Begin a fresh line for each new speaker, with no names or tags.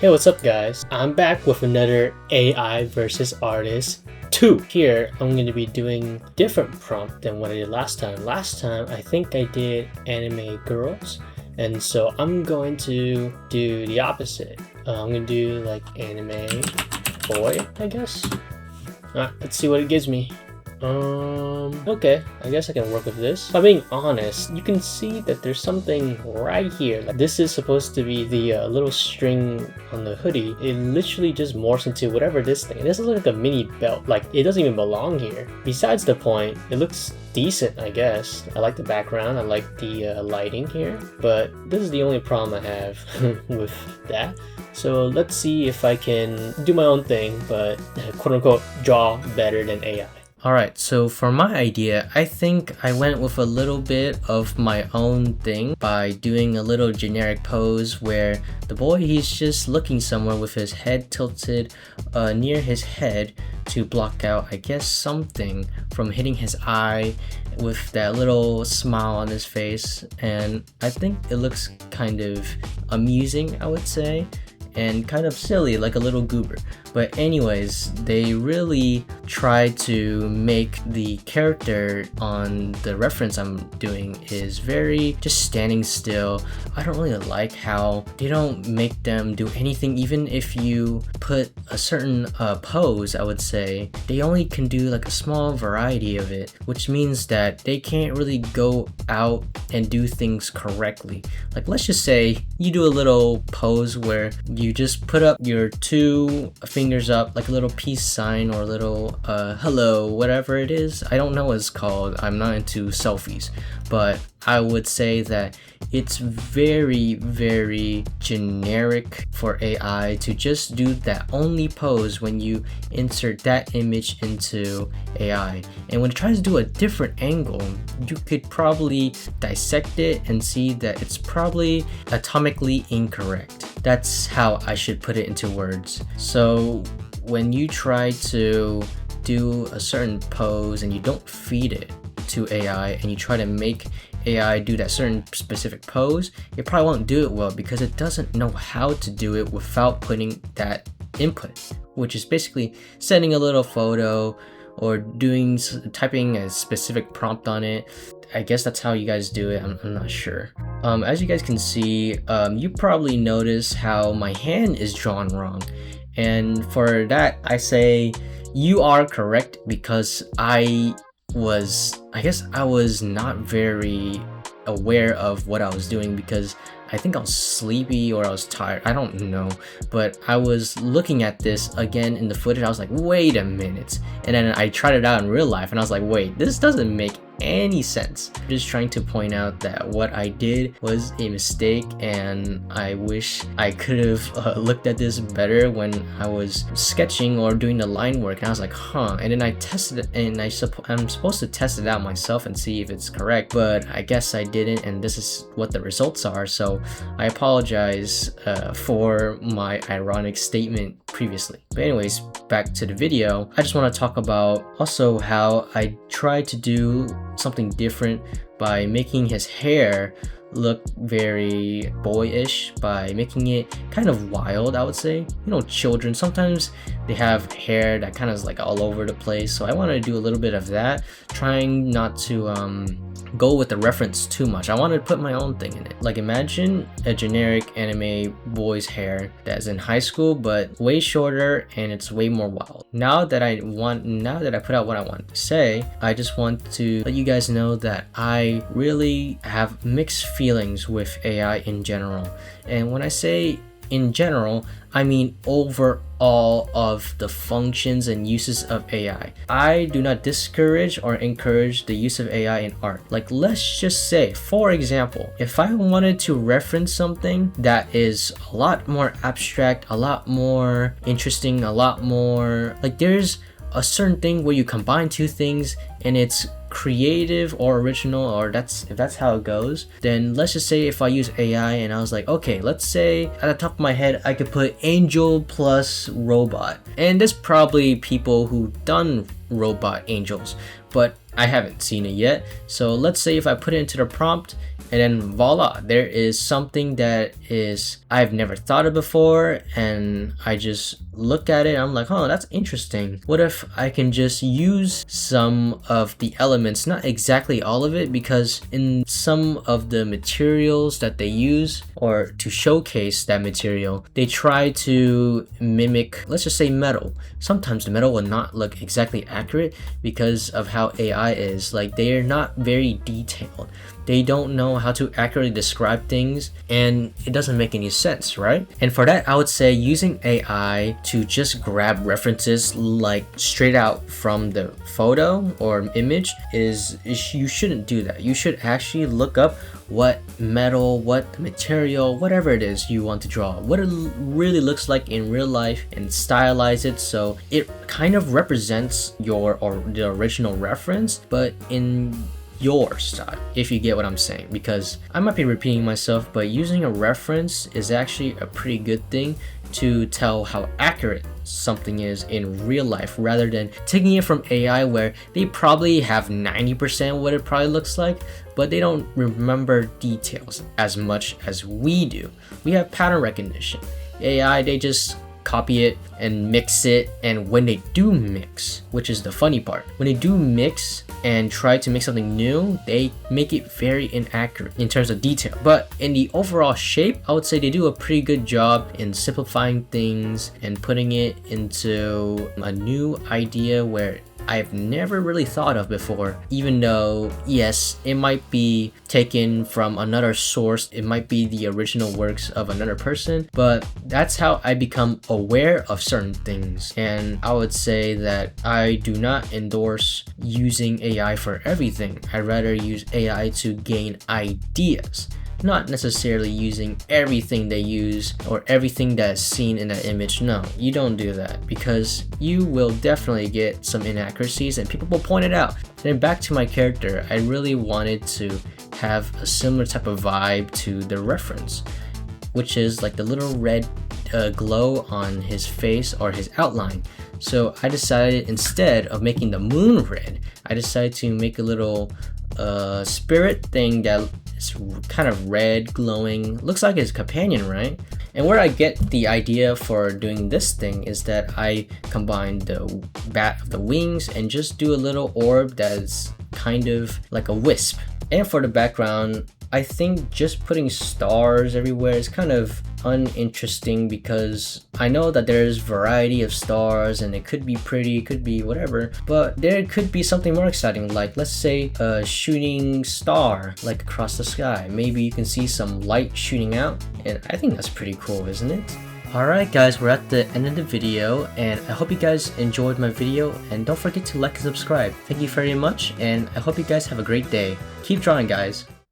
Hey, what's up guys? I'm back with another AI versus artist 2. Here, I'm going to be doing different prompt than what I did last time. Last time, I think I did anime girls, and so I'm going to do the opposite. I'm going to do like anime boy, I guess. Alright, let's see what it gives me. Okay, I guess I can work with this. If I'm being honest, you can see that there's something right here. Like, this is supposed to be the little string on the hoodie. It literally just morphs into whatever this thing. This looks like a mini belt. Like, it doesn't even belong here. Besides the point, it looks decent, I guess. I like the background, I like the lighting here, but this is the only problem I have with that. So let's see if I can do my own thing, but quote-unquote draw better than AI. Alright, so for my idea, I think I went with a little bit of my own thing by doing a little generic pose where the boy, he's just looking somewhere with his head tilted near his head to block out, I guess, something from hitting his eye with that little smile on his face. And I think it looks kind of amusing, I would say, and kind of silly, like a little goober. But anyways, they really try to make the character on the reference I'm doing is very just standing still. I don't really like how they don't make them do anything. Even if you put a certain pose, I would say they only can do like a small variety of it, which means that they can't really go out and do things correctly. Like, let's just say you do a little pose where you just put up your two fingers up like a little peace sign or a little hello, whatever it is. I don't know what it's called. I'm not into selfies, but I would say that it's very, very generic for AI to just do that only pose when you insert that image into AI. And when it tries to do a different angle, you could probably dissect it and see that it's probably atomically incorrect. That's how I should put it into words. So when you try to do a certain pose and you don't feed it to AI and you try to make AI do that certain specific pose, it probably won't do it well because it doesn't know how to do it without putting that input, which is basically sending a little photo or typing a specific prompt on it. I guess that's how you guys do it. I'm not sure. As you guys can see, you probably notice how my hand is drawn wrong. And for that, I say you are correct because I guess I was not very aware of what I was doing because I think I was sleepy or I was tired. I don't know. But I was looking at this again in the footage. I was like, wait a minute. And then I tried it out in real life and I was like, wait, this doesn't make any sense. I'm just trying to point out that what I did was a mistake and I wish I could have looked at this better when I was sketching or doing the line work. And I was like, huh. And then I tested it and I'm supposed to test it out myself and see if it's correct, but I guess I didn't, and this is what the results are. So I apologize for my ironic statement previously. But anyways, back to the video. I just want to talk about also how I tried to do something different by making his hair look very boyish by making it kind of wild, I would say. You know, children, sometimes they have hair that kind of is like all over the place, so I wanted to do a little bit of that, trying not to go with the reference too much. I wanted to put my own thing in it. Like, imagine a generic anime boy's hair that's in high school but way shorter and it's way more wild. Now that I put out what I want to say, I just want to let you guys know that I really have mixed feelings with AI in general. And when I say in general, I mean overall of the functions and uses of AI. I do not discourage or encourage the use of AI in art. Like, let's just say, for example, if I wanted to reference something that is a lot more abstract, a lot more interesting, a lot more like, there's a certain thing where you combine two things and it's creative or original, or if that's how it goes, then let's just say if I use AI and I was like, okay, let's say at the top of my head I could put angel plus robot, and there's probably people who done robot angels, but I haven't seen it yet. So let's say if I put it into the prompt, and then voila, there is something that is I've never thought of before, and I just look at it, I'm like, oh, that's interesting. What if I can just use some of the elements, not exactly all of it, because in some of the materials that they use or to showcase that material, they try to mimic, let's just say, metal. Sometimes the metal will not look exactly accurate because of how AI is. Like, they are not very detailed. They don't know how to accurately describe things, and it doesn't make any sense, right? And for that, I would say using AI to just grab references like straight out from the photo or image is you shouldn't do that. You should actually look up what metal, what material, whatever it is you want to draw, what it really looks like in real life, and stylize it so it kind of represents your or the original reference, but in your style, if you get what I'm saying. Because I might be repeating myself, but using a reference is actually a pretty good thing to tell how accurate something is in real life, rather than taking it from AI where they probably have 90% what it probably looks like, but they don't remember details as much as we do. We have pattern recognition. AI, they just copy it and mix it, and when they do mix, which is the funny part, when they do mix and try to make something new, they make it very inaccurate in terms of detail. But in the overall shape, I would say they do a pretty good job in simplifying things and putting it into a new idea where I've never really thought of before, even though yes, it might be taken from another source, it might be the original works of another person, but that's how I become aware of certain things. And I would say that I do not endorse using AI for everything. I'd rather use AI to gain ideas, not necessarily using everything they use or everything that's seen in that image. No, you don't do that, because you will definitely get some inaccuracies and people will point it out. Then back to my character, I really wanted to have a similar type of vibe to the reference, which is like the little red glow on his face or his outline. So I decided, instead of making the moon red, I decided to make a little spirit thing that it's kind of red, glowing, looks like his companion, right? And where I get the idea for doing this thing is that I combine the bat of the wings and just do a little orb that's kind of like a wisp. And for the background, I think just putting stars everywhere is kind of uninteresting, because I know that there's variety of stars and it could be pretty, could be whatever, but there could be something more exciting, like let's say a shooting star like across the sky. Maybe you can see some light shooting out, and I think that's pretty cool, isn't it? Alright guys, we're at the end of the video, and I hope you guys enjoyed my video, and don't forget to like and subscribe. Thank you very much, and I hope you guys have a great day. Keep drawing, guys.